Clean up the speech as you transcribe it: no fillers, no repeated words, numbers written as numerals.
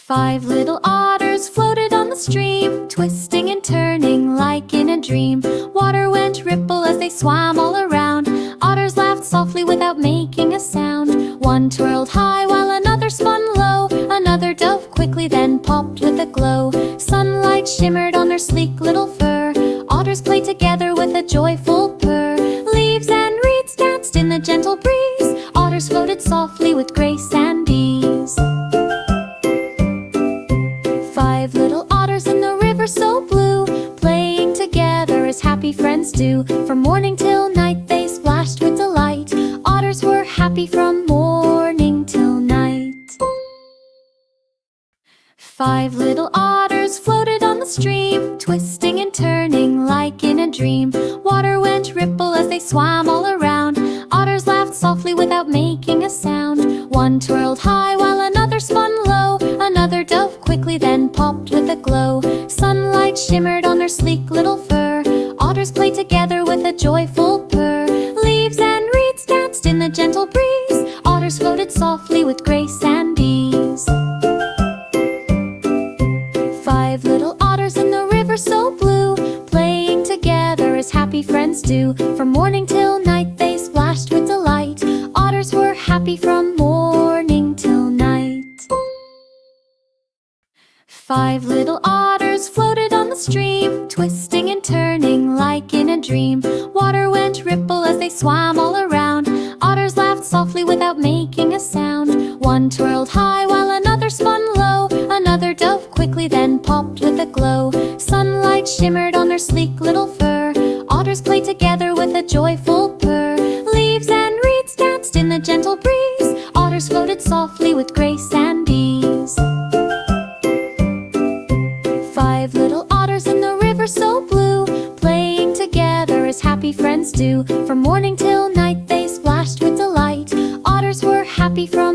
Five little otters floated on the stream, twisting and turning like in a dream. Water went ripple as they swam all around. Otters laughed softly without making a sound. One twirled high while another spun low. Another dove quickly then popped with a glow. Sunlight shimmered on their sleek little fur. Otters played together with a joyful purr. Leaves and reeds danced in the gentle breeze. Otters floated softly with grace and ease. Five little otters in the river so blue, playing together as happy friends do. From morning till night they splashed with delight. Otters were happy from morning till night. Five little otters floated on the stream, twisting and turning like in a dream. Water went ripple as they swam all around. Otters laughed softly without making a sound. One twirled high while another spun low. Another dove quickly then popped with a glow. Sunlight shimmered on their sleek little fur. Otters played together with a joyful purr. Leaves and reeds danced in the gentle breeze. Otters floated softly with grace and ease. Five little otters in the river so blue, playing together as happy friends do. From morning till night they splashed with delight. Otters were happy from morning till night. Five little otters floated on the stream, twisting and turning like in a dream. Water went ripple as they swam all around. Otters laughed softly without making a sound. One twirled high while another spun low. Another dove quickly then popped with a glow. Sunlight shimmered on their sleek little fur. Otters played together with a joyful purr. Leaves and reeds danced in the gentle breeze. Otters floated softly with grace and ease. Five little otters in the river so blue, playing together as happy friends do. From morning till night they splashed with delight. Otters were happy from